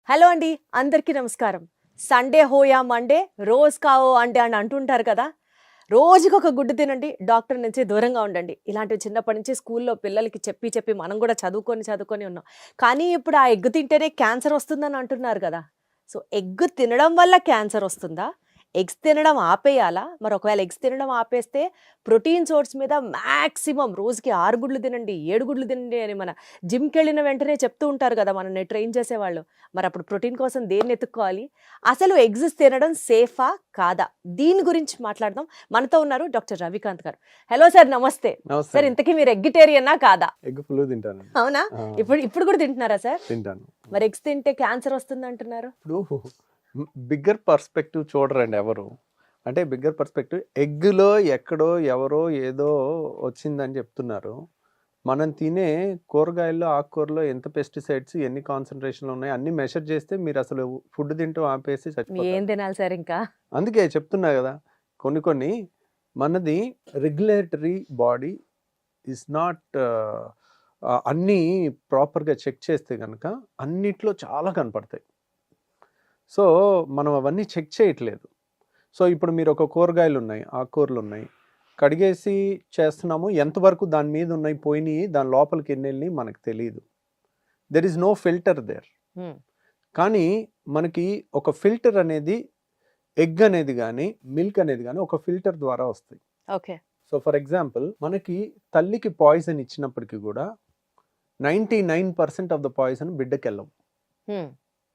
Hello అండి, అందరికీ నమస్కారం. సండే హోయా మండే, రోజ్ కావో అండే అని అంటుంటారు కదా. రోజుకొక గుడ్డు తినండి, డాక్టర్ నుంచి దూరంగా ఉండండి. ఇలాంటివి చిన్నప్పటి నుంచి స్కూల్లో పిల్లలకి చెప్పి చెప్పి మనం కూడా చదువుకొని ఉన్నాం. కానీ ఇప్పుడు ఆ ఎగ్ తింటేనే క్యాన్సర్ వస్తుందని అంటున్నారు కదా. సో ఎగ్ తినడం వల్ల క్యాన్సర్ వస్తుందా? ఎగ్స్ తినడం ఆపేయాలా? మరి ఒకవేళ ఎగ్స్ తినడం ఆపేస్తే ప్రోటీన్ సోర్స్ మీద మాక్సిమం రోజుకి 6 గుడ్లు తినండి, 7 గుడ్లు తినండి అని మన జిమ్‌కెళ్ళిన వెంటనే చెప్తూ ఉంటారు కదా మనల్ని ట్రైన్ చేసేవాళ్ళు. మరి అప్పుడు ప్రోటీన్ కోసం దేన్ని ఎతుక్కోవాలి? అసలు ఎగ్స్ తినడం సేఫా? కాదా? దీని గురించి మాట్లాడదాం. మనతో ఉన్నారు డాక్టర్ రవికాంత్ గారు. హలో సార్, నమస్తే. నమస్తే సార్, అండి. ఇంతకీ మీరు ఎగ్గిటేరియనా కాదా? ఎగ్ ఫుల్ తింటాను. అవునా? ఇప్పుడు కూడా తింటున్నారా సార్? తింటాను. మరి ఎగ్స్ తింటే క్యాన్సర్ వస్తుందంటున్నారు. ఇప్పుడు బిగ్గర్ పర్స్పెక్టివ్ చూడరండి ఎవరు. అంటే బిగ్గర్ పర్స్పెక్టివ్ ఎగ్లో ఎక్కడో ఎవరో ఏదో వచ్చిందని చెప్తున్నారు. మనం తినే కూరగాయల్లో ఆకుకూరలో ఎంత పెస్టిసైడ్స్ ఎన్ని కాన్సన్ట్రేషన్లు ఉన్నాయి అన్ని మెషర్ చేస్తే మీరు అసలు ఫుడ్ తింటూ ఆపేసి ఏం చచ్చిపోతారు. తినాలి సార్ ఇంకా? అందుకే చెప్తున్నా కదా, కొన్ని మనది రెగ్యులేటరీ బాడీ ఇస్ నాట్ అన్నీ ప్రాపర్గా చెక్ చేస్తే కనుక అన్నిట్లో చాలా కనపడతాయి. సో మనం అవన్నీ చెక్ చేయట్లేదు. సో ఇప్పుడు మీరు ఒక కూరగాయలు ఉన్నాయి, ఆకుకూరలు ఉన్నాయి, కడిగేసి చేస్తున్నాము, ఎంతవరకు దాని మీద ఉన్నాయి పోయినాయి, దాని లోపలికి ఎన్ని వెళ్ళి మనకు తెలియదు. There is no filter there. కానీ మనకి ఒక ఫిల్టర్ అనేది ఎగ్ అనేది కానీ మిల్క్ అనేది కానీ ఒక ఫిల్టర్ ద్వారా వస్తాయి. ఓకే. సో ఫర్ ఎగ్జాంపుల్ మనకి తల్లికి పాయిజన్ ఇచ్చినప్పటికీ కూడా 99% ఆఫ్ ద పాయిజన్ బిడ్డకి వెళ్ళవు.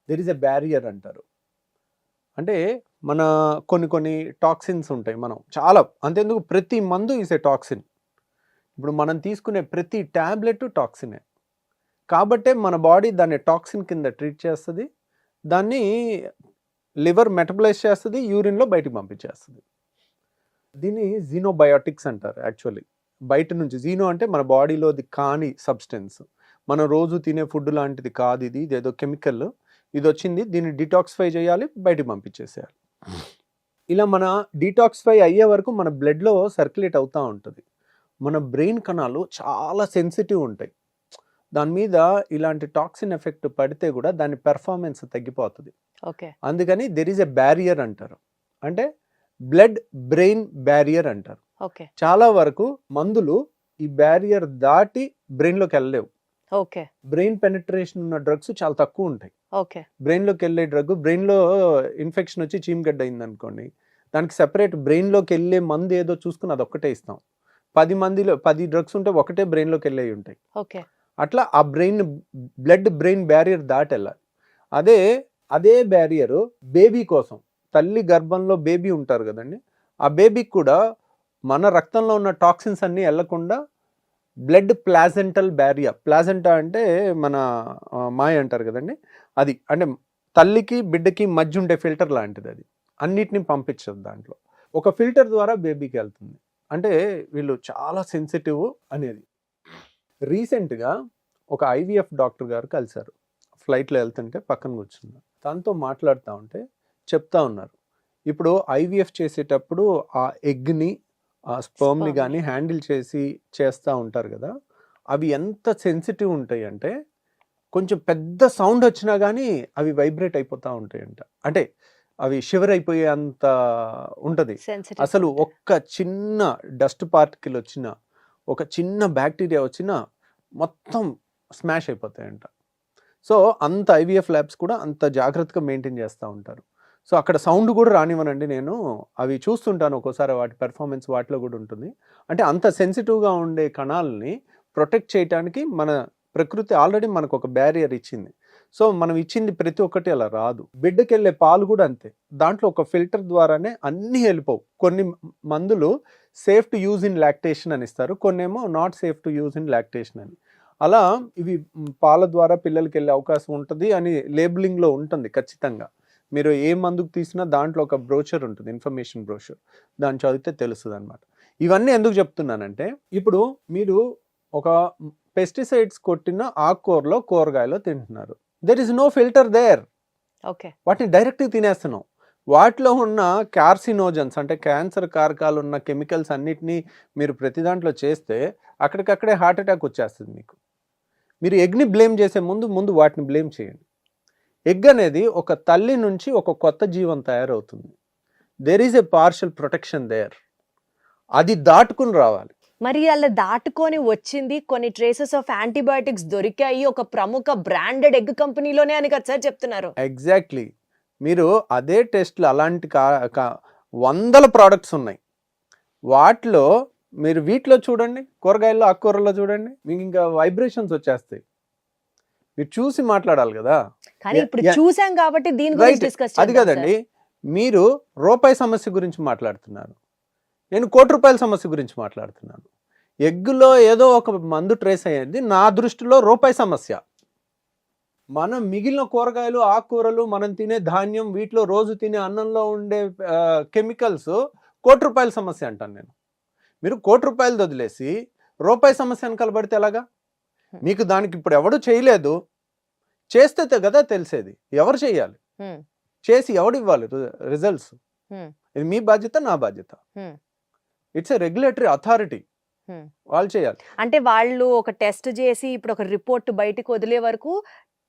దెర్ ఈజ్ ఎ బ్యారియర్ అంటారు. అంటే మన కొన్ని టాక్సిన్స్ ఉంటాయి. మనం చాలా అంతేందుకు ప్రతి మందు ఈజ్ ఎ టాక్సిన్. ఇప్పుడు మనం తీసుకునే ప్రతి ట్యాబ్లెట్ టాక్సినే. కాబట్టే మన బాడీ దాన్ని టాక్సిన్ కింద ట్రీట్ చేస్తుంది, దాన్ని లివర్ మెటబలైజ్ చేస్తుంది, యూరిన్లో బయటికి పంపించేస్తుంది. దీన్ని జీనోబయోటిక్స్ అంటారు. యాక్చువల్లీ బయట నుంచి జీనో అంటే మన బాడీలోది కాని సబ్స్టెన్స్, మనం రోజు తినే ఫుడ్ లాంటిది కాదు, ఇది ఏదో కెమికల్, ఇది వచ్చింది, దీన్ని డిటాక్సిఫై చేయాలి, బయటికి పంపించేసేయాలి. ఇలా మన డిటాక్సిఫై అయ్యే వరకు మన బ్లడ్లో సర్క్యులేట్ అవుతూ ఉంటుంది. మన బ్రెయిన్ కణాలు చాలా సెన్సిటివ్ ఉంటాయి. దాని మీద ఇలాంటి టాక్సిన్ ఎఫెక్ట్ పడితే కూడా దాని పెర్ఫార్మెన్స్ తగ్గిపోతుంది. ఓకే. అందుకని దెర్ ఈజ్ ఎ బ్యారియర్ అంటారు. అంటే బ్లడ్ బ్రెయిన్ బ్యారియర్ అంటారు. ఓకే. చాలా వరకు మందులు ఈ బ్యారియర్ దాటి బ్రెయిన్లోకి వెళ్ళలేవు. ఓకే. బ్రెయిన్ పెనిట్రేషన్ ఉన్న డ్రగ్స్ చాలా తక్కువ ఉంటాయి. ఓకే. బ్రెయిన్లోకి వెళ్ళే డ్రగ్, బ్రెయిన్లో ఇన్ఫెక్షన్ వచ్చి చీమగడ్డ అయింది అనుకోండి, దానికి సెపరేట్ బ్రెయిన్లోకి వెళ్ళే మందు ఏదో చూసుకుని అదొక్కటే ఇస్తాం. 10 డ్రగ్స్ ఉంటే ఒకటే బ్రెయిన్లోకి వెళ్ళేవి ఉంటాయి. ఓకే. అట్లా ఆ బ్లడ్ బ్రెయిన్ బ్యారియర్ దాటి వెళ్ళాలి. అదే బ్యారియర్ బేబీ కోసం, తల్లి గర్భంలో బేబీ ఉంటారు కదండి, ఆ బేబీకి కూడా మన రక్తంలో ఉన్న టాక్సిన్స్ అన్నీ వెళ్లకుండా బ్లడ్ ప్లాజెంటల్ బ్యారియర్, ప్లాజెంటా అంటే మన మాయ అంటారు కదండి, అది అంటే తల్లికి బిడ్డకి మధ్య ఉండే ఫిల్టర్ లాంటిది. అది అన్నిటినీ పంపించదు దాంట్లో. ఒక ఫిల్టర్ ద్వారా బేబీకి వెళ్తుంది. అంటే వీళ్ళు చాలా సెన్సిటివ్ అనేది. రీసెంట్గా ఒక ఐవీఎఫ్ డాక్టర్ గారు కలిశారు. ఫ్లైట్లో వెళ్తుంటే పక్కన కూర్చున్నారు. తనతో మాట్లాడుతూ ఉంటే చెప్తా ఉన్నారు, ఇప్పుడు ఐవీఎఫ్ చేసేటప్పుడు ఆ ఎగ్ని, ఆ స్పర్మ్ని కానీ హ్యాండిల్ చేస్తూ ఉంటారు కదా, అవి ఎంత సెన్సిటివ్ ఉంటాయి అంటే కొంచెం పెద్ద సౌండ్ వచ్చినా కానీ అవి వైబ్రేట్ అయిపోతూ ఉంటాయంట. అంటే అవి షివర్ అయిపోయే అంత ఉంటుంది. అసలు ఒక్క చిన్న డస్ట్ పార్టికల్ వచ్చినా, ఒక చిన్న బ్యాక్టీరియా వచ్చినా మొత్తం స్మాష్ అయిపోతాయంట. సో అంత ఐవీఎఫ్ ల్యాబ్స్ కూడా అంత జాగ్రత్తగా మెయింటైన్ చేస్తూ ఉంటారు. సో అక్కడ సౌండ్ కూడా రానివ్వనండి నేను, అవి చూస్తుంటాను ఒక్కోసారి, వాటి పెర్ఫార్మెన్స్ వాటిలో కూడా ఉంటుంది. అంటే అంత సెన్సిటివ్గా ఉండే కణాలని ప్రొటెక్ట్ చేయడానికి మన ప్రకృతి ఆల్రెడీ మనకు ఒక బ్యారియర్ ఇచ్చింది. సో మనం ఇచ్చింది ప్రతి ఒక్కటి అలా రాదు. బిడ్డకి వెళ్ళే పాలు కూడా అంతే, దాంట్లో ఒక ఫిల్టర్ ద్వారానే అన్నీ వెళ్ళిపోవు. కొన్ని మందులు safe to use in lactation అని ఇస్తారు, కొన్నేమో not safe to use in lactation అని. అలా ఇవి పాల ద్వారా పిల్లలకి వెళ్ళే అవకాశం ఉంటుంది అని లేబులింగ్లో ఉంటుంది ఖచ్చితంగా. మీరు ఏ మందుకు తీసినా దాంట్లో ఒక బ్రోచర్ ఉంటుంది, ఇన్ఫర్మేషన్ బ్రోచర్, దాన్ని చదివితే తెలుస్తుంది అనమాట. ఇవన్నీ ఎందుకు చెప్తున్నానంటే, ఇప్పుడు మీరు ఒక పెస్టిసైడ్స్ కొట్టిన ఆకుకూరలో కూరగాయలో తింటున్నారు, there is no filter there. Okay. వాటిని డైరెక్ట్గా తినేస్తున్నాం. వాటిలో ఉన్న కార్సినోజన్స్ అంటే క్యాన్సర్ కారకాలు ఉన్న కెమికల్స్ అన్నిటినీ మీరు ప్రతి దాంట్లో చేస్తే అక్కడికక్కడే హార్ట్ అటాక్ వచ్చేస్తుంది మీకు. మీరు ఎగ్ని బ్లేమ్ చేసే ముందు వాటిని బ్లేమ్ చేయండి. ఎగ్ అనేది ఒక తల్లి నుంచి ఒక కొత్త జీవం తయారవుతుంది. There is a partial protection there. అది దాటుకుని రావాలి. మరి అలా దాటుకొని వచ్చింది కొన్ని ట్రేసెస్ ఆఫ్ యాంటీబయాటిక్స్ దొరికాయి ఒక ప్రముఖ బ్రాండెడ్ ఎగ్ కంపెనీలోనే అని కదా సార్ చెప్తున్నారు. ఎగ్జాక్ట్లీ. మీరు అదే టెస్ట్లు అలాంటి వందల ప్రోడక్ట్స్ ఉన్నాయి. వాటిలో మీరు వీటిలో చూడండి, కూరగాయల్లో ఆకుకూరల్లో చూడండి, మీకు ఇంకా వైబ్రేషన్స్ వచ్చేస్తాయి. మీరు చూసి మాట్లాడాలి కదా. కానీ ఇప్పుడు చూసాం కాబట్టి దీని గురించి డిస్కస్ అది కదండి. మీరు రూపాయి సమస్య గురించి మాట్లాడుతున్నారు, నేను ₹1,00,00,000 సమస్య గురించి మాట్లాడుతున్నాను. ఎగ్గులో ఏదో ఒక మందు ట్రేస్ అయ్యేది నా దృష్టిలో రూపాయి సమస్య. మనం మిగిలిన కూరగాయలు ఆకుకూరలు మనం తినే ధాన్యం వీటిలో రోజు తినే అన్నంలో ఉండే కెమికల్స్ ₹1,00,00,000 సమస్య అంటాను నేను. మీరు ₹1,00,00,000 వదిలేసి రూపాయి సమస్య అని కలబడితే ఎలాగా? మీకు దానికి ఇప్పుడు ఎవడు చేయలేదు, చేస్తే కదా తెలిసేది. ఎవరు చేయాలి, చేసి ఎవడు ఇవ్వాలి రిజల్ట్స్? ఇది మీ బాధ్యత, నా బాధ్యత. ఇట్స్ ఎ రెగ్యులేటరీ అథారిటీ, వాళ్ళు చేయాలి. అంటే వాళ్ళు ఒక టెస్ట్ చేసి ఇప్పుడు ఒక రిపోర్ట్ బయటకు వదిలే వరకు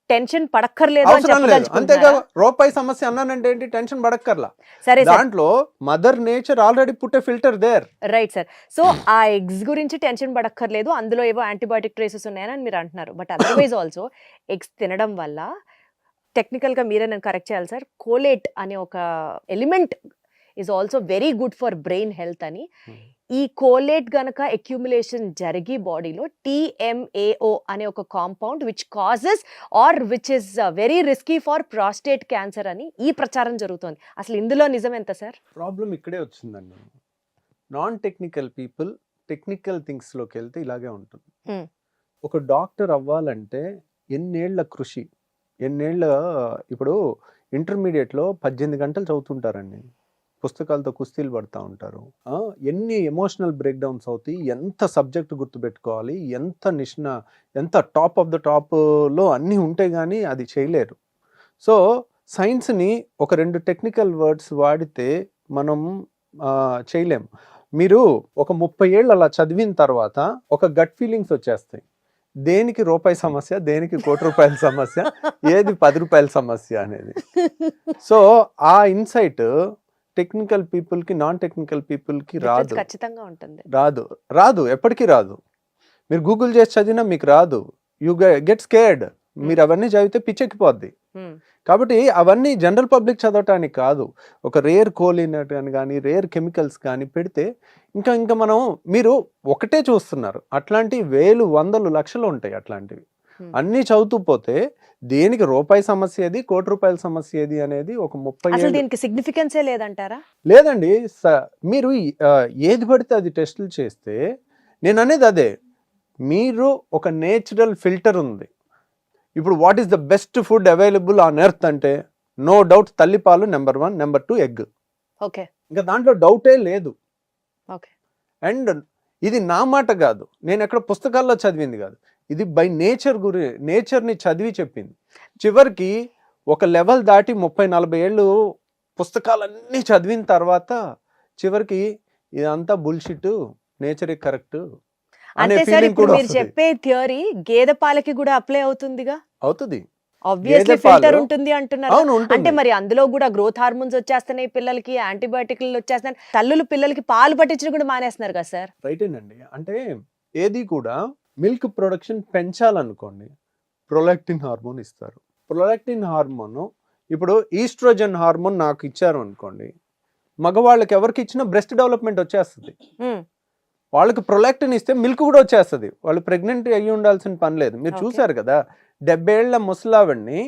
టెన్షన్ పడక్కర్లేదు అని అవసరం లేదు. అంతేగా చెప్పదలుచుకుంటున్నారా? రూపాయి సమస్య అన్నానంటే ఏంటి, టెన్షన్ పడక్కర్లా. సరే సార్, దాంట్లో mother nature already put a filter there. Right sir. So ఆ ఎగ్స్ గురించి టెన్షన్ పడక్కర్లేదు, అందులో ఏవో యాంటీబయాటిక్ ట్రేసెస్ ఉన్నాయని మీరు అంటున్నారు. బట్ అదర్వైజ్ ఆల్సో ఎగ్స్ తినడం వల్ల టెక్నికల్ గా మీరే నేను కరెక్ట్ చేయాలి సార్, కోలేట్ అనే ఒక element is also very good for brain health అని. ఈ కోలేట్ గనక అక్యుములేషన్ జరిగి బాడీలో TMAO అనే ఒక compound which causes or which is very risky for prostate cancer అని ఈ ప్రచారం జరుగుతోంది. అసలు ఇందులో నిజం ఎంత సార్? ప్రాబ్లం ఇక్కడే వచ్చిందండి. Non technical people technical things లోకి వెళ్తే ఇలాగే ఉంటుంది. ఒక డాక్టర్ అవ్వాలంటే ఎన్నేళ్ల కృషి, ఎన్నేళ్ల, ఇప్పుడు ఇంటర్మీడియట్లో 18 గంటలు చదువుతుంటారండి, పుస్తకాలతో కుస్తీలు పడుతూ ఉంటారు. ఎన్ని ఎమోషనల్ బ్రేక్ డౌన్స్ అవుతాయి, ఎంత సబ్జెక్ట్ గుర్తుపెట్టుకోవాలి, ఎంత టాప్ ఆఫ్ ద టాప్లో అన్నీ ఉంటే కానీ అది చేయలేరు. సో సైన్స్ని ఒక 2 టెక్నికల్ వర్డ్స్ వాడితే మనం చేయలేం. మీరు ఒక 30 ఏళ్ళు అలా చదివిన తర్వాత ఒక గట్ ఫీలింగ్స్ వచ్చేస్తాయి. దేనికి రూపాయి సమస్య, దేనికి ₹1,00,00,000 సమస్య, ఏది ₹10 సమస్య అనేది. సో ఆ ఇన్సైట్ టెక్నికల్ పీపుల్ కి నాన్ టెక్నికల్ పీపుల్ కి రాదు. ఖచ్చితంగా ఉంటుంది. రాదు ఎప్పటికీ రాదు. మీరు గూగుల్ చేసి చదివినా మీకు రాదు. You get scared. మీరు అవన్నీ చదివితే పిచ్చెక్కిపోద్ది. కాబట్టి అవన్నీ జనరల్ పబ్లిక్ చదవటానికి కాదు. ఒక రేర్ కోలినట్ అని కానీ రేర్ కెమికల్స్ కానీ పెడితే ఇంకా మనం మీరు ఒకటే చూస్తున్నారు. అట్లాంటి వేలు వందలు లక్షలు ఉంటాయి అట్లాంటివి. అన్నీ చదువుతూ పోతే దేనికి రూపాయి సమస్య ఏది, ₹1,00,00,000 సమస్య ఏది అనేది ఒక 30 అసలు దీనికి సిగ్నిఫికెన్సే లేదంటారా? లేదండి. మీరు ఏది పడితే అది టెస్టులు చేస్తే, నేను అనేది అదే, మీరు ఒక నేచురల్ ఫిల్టర్ ఉంది. ఇప్పుడు what is the best food available on earth అంటే నో డౌట్ తల్లిపాలు నెంబర్ 1, నెంబర్ 2 ఎగ్. ఓకే, ఇంకా దాంట్లో డౌటే లేదు. ఓకే. అండ్ ఇది నా మాట కాదు, నేను ఎక్కడ పుస్తకాల్లో చదివింది కాదు, ఇది బై నేచర్ని చదివి చెప్పింది. చివరికి ఒక లెవెల్ దాటి 30-40 ఏళ్ళు పుస్తకాలన్నీ చదివిన తర్వాత చివరికి ఇదంతా బుల్షిట్, నేచరే కరెక్ట్ అనే ఫీలింగ్ కూడా మీరు చెప్పే థియరీ గేదె పాలకి కూడా అప్లై అవుతుందిగా? అవుతుంది. ఆబ్వియస్లీ ఫిల్టర్ ఉంటుంది అంటున్నారు. అవును, ఉంటుంది. అంటే మరి అందులో కూడా గ్రోత్ హార్మోన్స్ వచ్చేస్తున్నాయి, పిల్లలకి యాంటీబయాటిక్లు వచ్చేస్తున్నాయి, తల్లులు పిల్లలకి పాలు పట్టించడం కూడా మానేస్తున్నారు కదా సార్? రైటేనండి. అంటే ఏది కూడా మిల్క్ ప్రొడక్షన్ పెంచాలనుకోండి, ప్రొలాక్టిన్ హార్మోన్ ఇస్తారు. ప్రొలాక్టిన్ హార్మోన్, ఇప్పుడు ఈస్ట్రోజన్ హార్మోన్ నాకు ఇచ్చారు అనుకోండి, మగవాళ్ళకి ఎవరికి ఇచ్చినా బ్రెస్ట్ డెవలప్మెంట్ వచ్చేస్తుంది. వాళ్ళకి ప్రొలాక్టిన్ ఇస్తే మిల్క్ కూడా వచ్చేస్తుంది. వాళ్ళు ప్రెగ్నెంట్ అయ్యి ఉండాల్సిన పని లేదు. మీరు చూసారు కదా, 70 ఏళ్ల ముసలావిడ్ని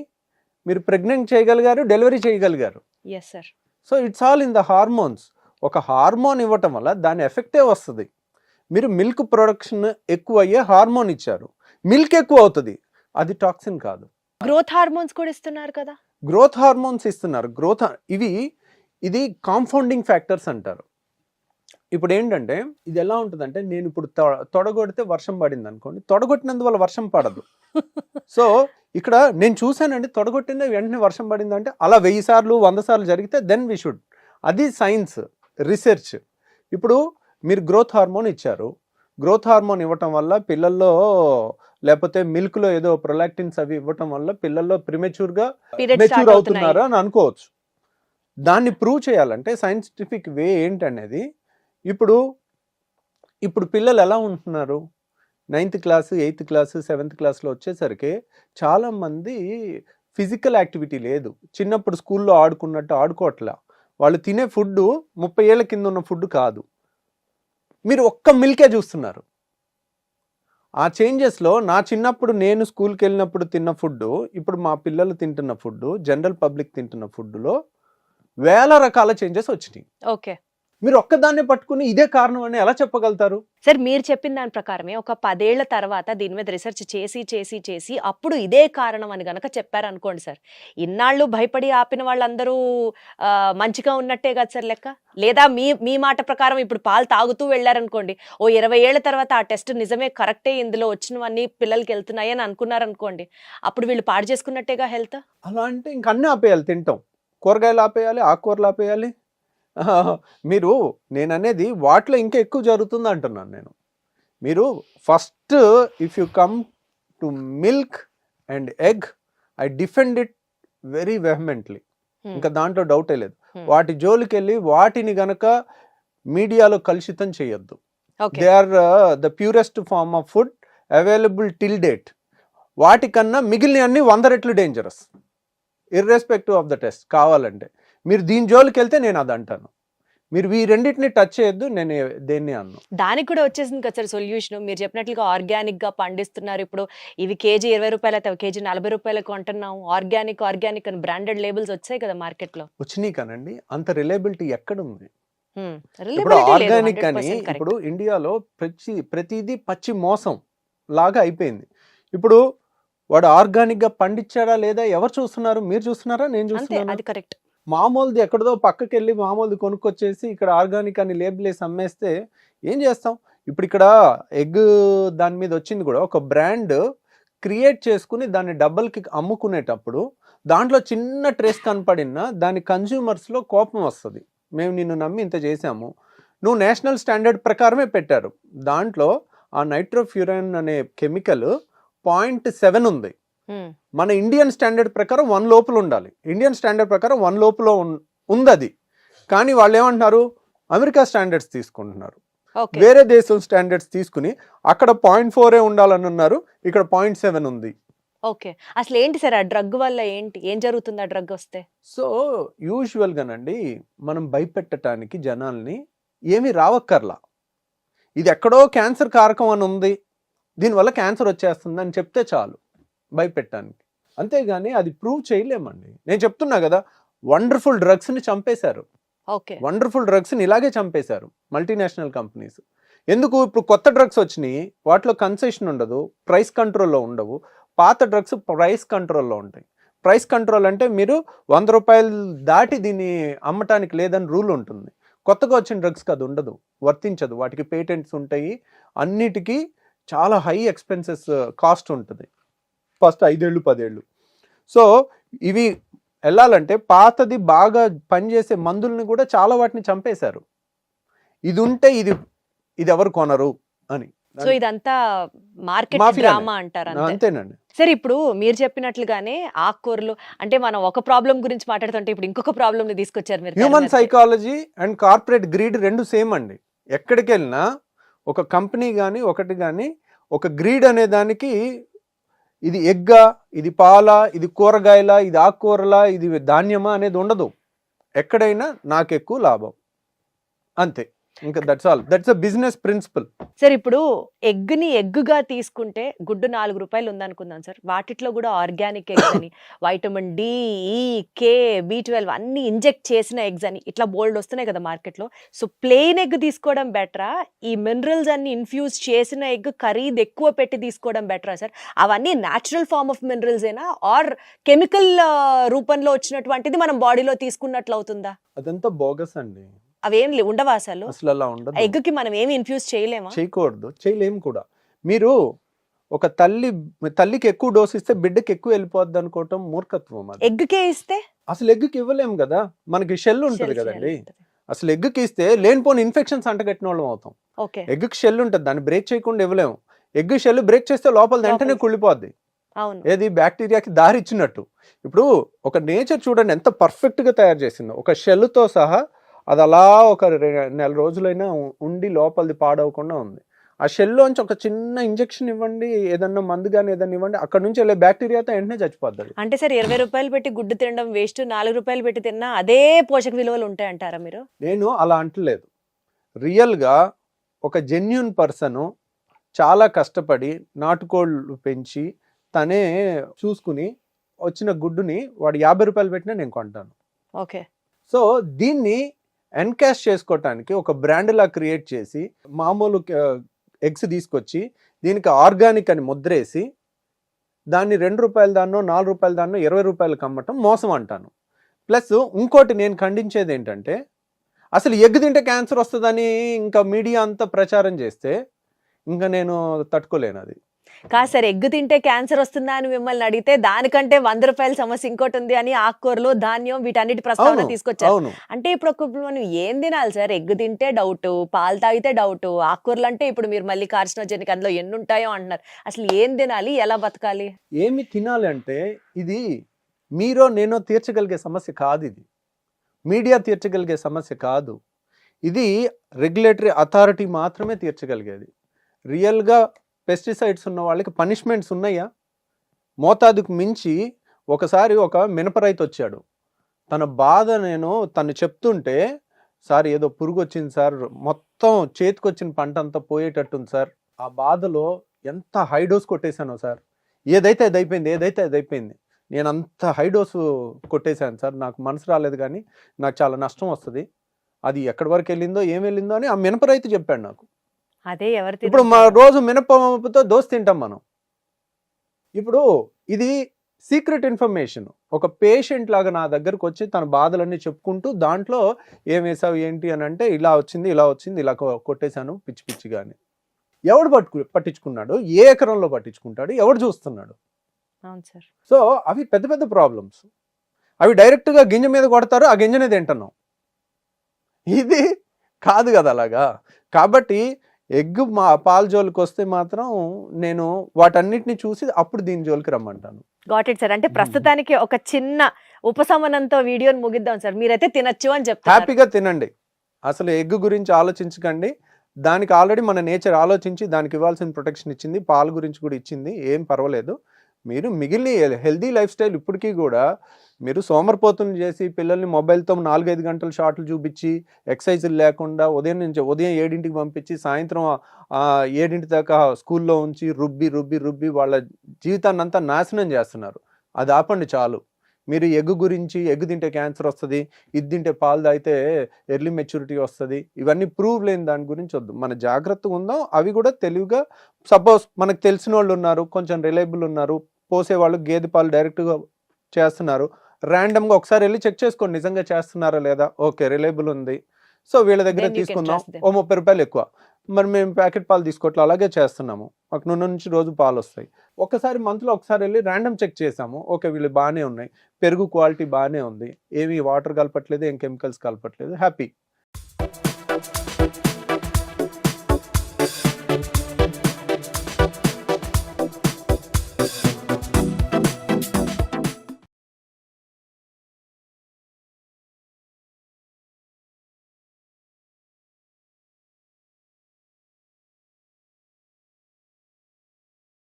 మీరు ప్రెగ్నెంట్ చేయగలిగారు, డెలివరీ చేయగలిగారు. So it's all in the hormones. ఒక హార్మోన్ ఇవ్వటం వల్ల దాని ఎఫెక్టే వస్తుంది. మీరు మిల్క్ ప్రొడక్షన్ ఎక్కువ అయ్యే హార్మోన్ ఇచ్చారు, మిల్క్ ఎక్కువ అవుతుంది, అది టాక్సిన్ కాదు. గ్రోత్ హార్మోన్స్ కూడా ఇస్తున్నారు కదా? గ్రోత్ హార్మోన్స్ ఇస్తున్నారు. ఇది కాంపౌండింగ్ ఫ్యాక్టర్స్ అంటారు. ఇప్పుడు ఏంటంటే ఇది ఎలా ఉంటుందంటే, నేను ఇప్పుడు తొడగొడితే వర్షం పడింది అనుకోండి, తొడగొట్టినందువల్ల వర్షం పడదు. సో ఇక్కడ నేను చూశానండి, తొడగొట్టిందే వెంటనే వర్షం పడింది అంటే అలా 1000 సార్లు 100 సార్లు జరిగితే దెన్ వి షుడ్. అది సైన్స్, రీసెర్చ్. ఇప్పుడు మీరు గ్రోత్ హార్మోన్ ఇచ్చారు, గ్రోత్ హార్మోన్ ఇవ్వటం వల్ల పిల్లల్లో లేకపోతే మిల్క్ లో ఏదో ప్రొలాక్టిన్స్ అవి ఇవ్వటం వల్ల పిల్లల్లో ప్రిమెచ్యూర్ గా Periods మెచ్యూర్ start అవుతున్నాయి. అవుతున్నారా అని అనుకోవచ్చు. దాన్ని ప్రూవ్ చేయాలంటే సైంటిఫిక్ వే ఏంటనేది ఇప్పుడు పిల్లలు ఎలా ఉంటున్నారు, 9th class 8th class 7th క్లాస్లో వచ్చేసరికి చాలా మంది ఫిజికల్ యాక్టివిటీ లేదు. చిన్నప్పుడు స్కూల్లో ఆడుకున్నట్టు ఆడుకోవట్లా. వాళ్ళు తినే ఫుడ్ 30 ఏళ్ల కింద ఉన్న ఫుడ్ కాదు. మీరు ఒక్క మిల్కే చూస్తున్నారు. ఆ చేంజెస్లో నా చిన్నప్పుడు నేను స్కూల్కి వెళ్ళినప్పుడు తిన్న ఫుడ్, ఇప్పుడు మా పిల్లలు తింటున్న ఫుడ్, జనరల్ పబ్లిక్ తింటున్న ఫుడ్లో వేల రకాల చేంజెస్ వచ్చినాయి. ఓకే మీరు ఒక్కదాన్నే పట్టుకుని ఇదే కారణం అని ఎలా చెప్పగలుగుతారు? సార్, మీరు చెప్పిన దాని ప్రకారమే ఒక 10 ఏళ్ల తర్వాత దీని మీద రీసెర్చ్ చేసి అప్పుడు ఇదే కారణం అని గనక చెప్పారనుకోండి సార్, ఇన్నాళ్ళు భయపడి ఆపిన వాళ్ళందరూ మంచిగా ఉన్నట్టే కదా సార్ లెక్క. లేదా మీ మాట ప్రకారం ఇప్పుడు పాలు తాగుతూ వెళ్ళారనుకోండి, ఓ 20 ఏళ్ల తర్వాత ఆ టెస్ట్ నిజమే కరెక్టే, ఇందులో వచ్చినవన్నీ పిల్లలకి వెళ్తున్నాయి అని అనుకున్నారనుకోండి, అప్పుడు వీళ్ళు పాడు చేసుకున్నట్టేగా హెల్త్. అలా అంటే ఇంక అన్నీ ఆపేయాలి. తింటాం, కూరగాయలు ఆపేయాలి, ఆకుకూరలు ఆపేయాలి. మీరు నేననేది వాటిలో ఇంకా ఎక్కువ జరుగుతుంది అంటున్నాను నేను. మీరు first if you come to milk and egg, I defend it very vehemently. ఇంకా దాంట్లో డౌటే లేదు. వాటి జోలికి వెళ్ళి వాటిని గనక మీడియాలో కలుషితం చేయొద్దు. They are the purest form of food available till date. వాటికన్నా మిగిలిన అన్ని 100 రెట్లు dangerous, irrespective of the test. కావాలంటే మీరు దీని జోలికి వెళ్తే నేను అది అంటాను. మీరు ఈ రెండింటిని టచ్ చేయొద్దు, నేను దేన్ని అన్ను. దానికి కూడా వచ్చేసింది కదా సార్ సొల్యూషన్. మీరు చెప్పినట్లుగా ఆర్గానిక్ గా పండిస్తున్నారు. ఇప్పుడు ఇవి కేజీ 20 రూపాయలు అయితే కేజీ 40 రూపాయలకు కొంటున్నాం. ఆర్గానిక్ అని బ్రాండెడ్ లేబుల్స్ వచ్చాయి కదా మార్కెట్ లో. వచ్చినాయి కానండి, అంత రిలయబిలిటీ ఎక్కడ ఉంది? ఇప్పుడు Reliability లేదు, ఆర్గానిక్ అని 100% correct. ఇప్పుడు ఇండియాలో ప్రతిదీ పచ్చి మోసం లాగా అయిపోయింది. ఇప్పుడు వాడు ఆర్గానిక్ గా పండించాడా లేదా ఎవరు చూస్తున్నారు? మీరు చూస్తున్నారా? నేను అంతే, చూస్తున్నాను. అది కరెక్ట్. మామూలుది ఎక్కడదో పక్కకి వెళ్ళి మామూలుది కొనుక్కొచ్చేసి ఇక్కడ ఆర్గానిక్ అని లేబుల్ వేసి అమ్మేస్తే ఏం చేస్తాం? ఇప్పుడు ఇక్కడ ఎగ్ దాని మీద వచ్చింది కూడా, ఒక బ్రాండ్ క్రియేట్ చేసుకుని దాన్ని డబ్బులకి అమ్ముకునేటప్పుడు దాంట్లో చిన్న ట్రేస్ కనపడినా దాని కన్జ్యూమర్స్లో కోపం వస్తుంది. మేము నిన్ను నమ్మి ఇంత చేసాము, నువ్వు నేషనల్ స్టాండర్డ్ ప్రకారమే పెట్టారు, దాంట్లో ఆ నైట్రోఫ్యూరన్ అనే కెమికల్ 0.7 ఉంది. మన ఇండియన్ స్టాండర్డ్ ప్రకారం 1 లోపల ఉండాలి. ఇండియన్ స్టాండర్డ్ ప్రకారం 1 లోపల ఉంది అది. కానీ వాళ్ళు ఏమంటున్నారు? అమెరికా స్టాండర్డ్స్ తీసుకుంటున్నారు, వేరే దేశం స్టాండర్డ్స్ తీసుకుని అక్కడ 0.4 ఉండాలని ఉన్నారు, ఇక్కడ 0.7 ఉంది. ఓకే, అసలు ఏంటి సార్ ఆ డ్రగ్ వల్ల ఏం జరుగుతుంది ఆ డ్రగ్ వస్తే? సో యూజువల్గానండి మనం భయపెట్టడానికి జనాల్ని ఏమీ రావక్కర్లా. ఇది ఎక్కడో క్యాన్సర్ కారకం అని ఉంది, దీనివల్ల క్యాన్సర్ వచ్చేస్తుంది అని చెప్తే చాలు భయపెట్టడానికి. అంతేగాని అది ప్రూవ్ చేయలేమండి. నేను చెప్తున్నా కదా, వండర్ఫుల్ డ్రగ్స్ని చంపేశారు. వండర్ఫుల్ డ్రగ్స్ని ఇలాగే చంపేశారు మల్టీనేషనల్ కంపెనీస్. ఎందుకు? ఇప్పుడు కొత్త డ్రగ్స్ వచ్చినాయి, వాటిలో కన్సెషన్ ఉండదు, ప్రైస్ కంట్రోల్లో ఉండవు. పాత డ్రగ్స్ ప్రైస్ కంట్రోల్లో ఉంటాయి. ప్రైస్ కంట్రోల్ అంటే మీరు 100 రూపాయలు దాటి దీన్ని అమ్మటానికి లేదని రూల్ ఉంటుంది. కొత్తగా వచ్చిన డ్రగ్స్కి అది ఉండదు, వర్తించదు. వాటికి పేటెంట్స్ ఉంటాయి, అన్నిటికీ చాలా హై ఎక్స్పెన్సెస్ కాస్ట్ ఉంటుంది ఫస్ట్ 5 ఏళ్ళు 10 ఏళ్ళు. సో ఇవి వెళ్ళాలంటే పాతది బాగా పనిచేసే మందుల్ని కూడా చాలా వాటిని చంపేశారు. ఇది ఉంటే ఇది ఎవరు కొనరు అని. సో ఇదంతా మార్కెట్ డ్రామా అంటారు. అంతేనండి. సరే, ఇప్పుడు మీరు చెప్పినట్లుగానే ఆకుకూరలు అంటే మనం ఒక ప్రాబ్లం గురించి మాట్లాడుతుంటే ఇప్పుడు ఇంకొక ప్రాబ్లమ్ ని తీసుకొచ్చారు మీరు. Human psychology and corporate greed రెండు సేమ్ అండి. ఎక్కడికి వెళ్ళినా ఒక కంపెనీ కానీ ఒకటి కానీ ఒక గ్రీడ్ అనే దానికి ఇది ఎగ్గా, ఇది పాలా, ఇది కూరగాయల, ఇది ఆకుకూరలా, ఇది ధాన్యమా అనేది ఉండదు. ఎక్కడైనా నాకు ఎక్కువ లాభం, అంతే. ఇంకా that's all. That's a business principle. Sir, ఇప్పుడు ఎగ్ని ఎగ్గా తీసుకుంటే గుడ్డు 4 రూపాయలు ఉందనుకుందాం సార్, వాటిలో కూడా ఆర్గానిక్ ఎగ్స్ అని, వైటమిన్ డి, ఈ, కే, B12 అన్ని ఇంజెక్ట్ చేసిన ఎగ్స్ అని ఇట్లా బోల్డ్ వస్తున్నాయి కదా మార్కెట్లో. సో ప్లెయిన్ ఎగ్ తీసుకోవడం బెటరా, ఈ మినరల్స్ అన్ని ఇన్ఫ్యూజ్ చేసిన ఎగ్ ఖరీదు ఎక్కువ పెట్టి తీసుకోవడం బెటరా సార్? అవన్నీ న్యాచురల్ ఫార్మ్ ఆఫ్ మినరల్స్ ఏనా, ఆర్ కెమికల్ రూపంలో వచ్చినటువంటిది మనం బాడీలో తీసుకున్నట్లు అవుతుందా? అదంతా బోగస్ అండి. అవేం ఉండవా అసలు? అసలు అలా ఉండదు. ఎగ్కి మనం ఏమి ఇన్ఫ్యూజ్ చేయలేమా? చేయకూడదు, చేయలేము కూడా. మీరు ఒక తల్లికి ఎక్కువ డోస్ ఇస్తే బిడ్డకి ఎక్కువ వెళ్ళిపోద్ది అనుకోవటం మూర్ఖత్వం. అది ఎగ్కే ఇస్తే అసలు ఎగ్కి ఇవ్వలేము కదా, మనకి షెల్ ఉంటుంది కదండి. అసలు ఎగ్కి ఇస్తే లేనిపోని ఇన్ఫెక్షన్స్ అంటగట్టిన వాళ్ళం అవుతాం. ఎగ్కి షెల్ ఉంటుంది, దాన్ని బ్రేక్ చేయకుండా ఇవ్వలేము. ఎగ్ షెల్ బ్రేక్ చేస్తే లోపల వెంటనే లోపలికి. కుళ్ళిపోద్ది. అవును. ఏది బ్యాక్టీరియాకి దారి ఇచ్చినట్టు. ఇప్పుడు ఒక నేచర్ చూడండి ఎంత పర్ఫెక్ట్గా తయారు చేసిందో. ఒక షెల్తో సహా అది అలా ఒక నెల రోజులైనా ఉండి లోపలిది పాడవకుండా ఉంది. ఆ షెల్లోంచి ఒక చిన్న ఇంజెక్షన్ ఇవ్వండి, ఏదన్నా మందు కానీ ఏదన్నా ఇవ్వండి, అక్కడ నుంచి వెళ్ళే బ్యాక్టీరియాతో వెంటనే చచ్చిపోద్ది. అంటే సార్ 20 రూపాయలు పెట్టి గుడ్డు తినడం వేస్ట్, 4 రూపాయలు పెట్టి తిన్నా అదే పోషక విలువలు ఉంటాయంటారా మీరు? నేను అలా అంటలేదు. రియల్గా ఒక జెన్యూన్ పర్సను చాలా కష్టపడి నాటుకోళ్ళు పెంచి తనే చూసుకుని వచ్చిన గుడ్డుని వాడు 50 రూపాయలు పెట్టినా నేను కొంటాను. ఓకే. సో దీన్ని ఎన్కాష్ చేసుకోవటానికి ఒక బ్రాండ్లా క్రియేట్ చేసి మామూలు ఎగ్స్ తీసుకొచ్చి దీనికి ఆర్గానిక్ అని ముద్రేసి దాన్ని 2 రూపాయల దాన్నో 4 రూపాయల దాన్నో 20 రూపాయలకు అమ్మటం మోసం అంటాను. ప్లస్ ఇంకోటి నేను ఖండించేది ఏంటంటే అసలు ఎగ్ తింటే క్యాన్సర్ వస్తుందని ఇంకా మీడియా అంతా ప్రచారం చేస్తే ఇంకా నేను తట్టుకోలేను. అది కాదు సార్, ఎగ్ తింటే క్యాన్సర్ వస్తుందా అని మిమ్మల్ని అడిగితే దానికంటే 100 రూపాయల సమస్య ఇంకోటి ఉంది అని ఆకుకూరలు, ధాన్యం వీటన్నిటి ప్రస్తావన తీసుకొచ్చారు. అవును. అంటే ఇప్పుడు మనం ఏం తినాలి సార్? ఎగ్ తింటే డౌట్, పాలు తాగితే డౌట్, ఆకుకూరలు అంటే ఇప్పుడు మీరు మళ్ళీ కార్సినోజెనిక్ అందులో ఎన్ని ఉంటాయో అంటున్నారు. అసలు ఏం తినాలి, ఎలా బతకాలి? ఏమి తినాలి అంటే ఇది మీరో నేనో తీర్చగలిగే సమస్య కాదు. ఇది మీడియా తీర్చగలిగే సమస్య కాదు. ఇది రెగ్యులేటరీ అథారిటీ మాత్రమే తీర్చగలిగేది. రియల్గా పెస్టిసైడ్స్ ఉన్న వాళ్ళకి పనిష్మెంట్స్ ఉన్నాయా? మోతాదుకు మించి ఒకసారి ఒక మినప రైతు వచ్చాడు. తన బాధ తను చెప్తుంటే, సార్ ఏదో పురుగు వచ్చింది సార్, మొత్తం చేతికొచ్చిన పంట అంతా పోయేటట్టుంది సార్, ఆ బాధలో ఎంత హై డోస్ కొట్టేశానో సార్, ఏదైతే అది అయిపోయింది, నేను అంత హై డోసు కొట్టేశాను సార్, నాకు మనసు రాలేదు కానీ నాకు చాలా నష్టం వస్తుంది, అది ఎక్కడి వరకు వెళ్ళిందో ఏం వెళ్ళిందో అని ఆ మినప రైతు చెప్పాడు నాకు. అదే ఎవరు ఇప్పుడు మా రోజు మినపప్పుతో దోశ తింటాం మనం. ఇప్పుడు ఇది సీక్రెట్ ఇన్ఫర్మేషన్. ఒక పేషెంట్ లాగా నా దగ్గరకు వచ్చి తన బాధలన్నీ చెప్పుకుంటూ దాంట్లో ఏం వేసావు ఏంటి అని అంటే ఇలా వచ్చింది ఇలా కొట్టేశాను పిచ్చి పిచ్చిగా అని. ఎవడు పట్టించుకున్నాడు? ఏ ఎకరంలో పట్టించుకుంటాడు? ఎవడు చూస్తున్నాడు? అవును సార్. సో అవి పెద్ద పెద్ద ప్రాబ్లమ్స్. అవి డైరెక్ట్గా గింజ మీద కొడతారు, ఆ గింజనే తింటున్నాం. ఇది కాదు కదా అలాగా. కాబట్టి ఎగ్ మా పాల జోలికి వస్తే మాత్రం నేను వాటన్నిటిని చూసి అప్పుడు దీని జోలికి రమ్మంటాను. Got it sir. అంటే ప్రస్తుతానికి ఒక చిన్న ఉపశమనంతో వీడియోని ముగిద్దాం సార్. మీరైతే తినచ్చు అని చెప్తారు. హ్యాపీగా తినండి. అసలు ఎగ్ గురించి ఆలోచించకండి. దానికి ఆల్రెడీ మన నేచర్ ఆలోచించి దానికి ఇవ్వాల్సిన ప్రొటెక్షన్ ఇచ్చింది, పాల గురించి కూడా ఇచ్చింది, ఏం పర్వాలేదు. మీరు మిగిలిన హెల్దీ లైఫ్ స్టైల్ ఇప్పటికీ కూడా మీరు సోమరిపోతులు చేసి పిల్లల్ని మొబైల్తో 4-5 గంటలు షార్ట్లు చూపించి ఎక్సర్సైజులు లేకుండా ఉదయం 7ంటికి పంపించి సాయంత్రం 7 దాకా స్కూల్లో ఉంచి రుబ్బి వాళ్ళ జీవితాన్ని అంతా నాశనం చేస్తున్నారు. అది ఆపండి చాలు. మీరు ఎగ్ గురించి ఎగ్ తింటే క్యాన్సర్ వస్తుంది, ఇది తింటే పాలు తాగితే ఎర్లీ మెచ్యూరిటీ వస్తుంది, ఇవన్నీ ప్రూవ్ లేని దాని గురించి వద్దు. మన జాగ్రత్తగా ఉందాం. అవి కూడా తెలివిగా, సపోజ్ మనకు తెలిసిన వాళ్ళు ఉన్నారు, కొంచెం రిలయబుల్ ఉన్నారు, పోసేవాళ్ళు గేదె పాలు డైరెక్ట్గా చేస్తున్నారు, ర్యాండమ్గా ఒకసారి వెళ్ళి చెక్ చేసుకోండి నిజంగా చేస్తున్నారా లేదా. ఓకే రిలయబుల్ ఉంది, సో వీళ్ళ దగ్గర తీసుకుందాం, ఓ 30 రూపాయలు ఎక్కువ. మరి మేము ప్యాకెట్ పాలు తీసుకోవట్లే, అలాగే చేస్తున్నాము, మాకు నూనె నుంచి రోజు పాలు వస్తాయి. ఒకసారి మంత్లో ఒకసారి వెళ్ళి ర్యాండమ్ చెక్ చేసాము, ఓకే వీళ్ళు బాగానే ఉన్నాయి, పెరుగు క్వాలిటీ బాగానే ఉంది, ఏమి వాటర్ కలపట్లేదు, ఏం కెమికల్స్ కలపట్లేదు, హ్యాపీ.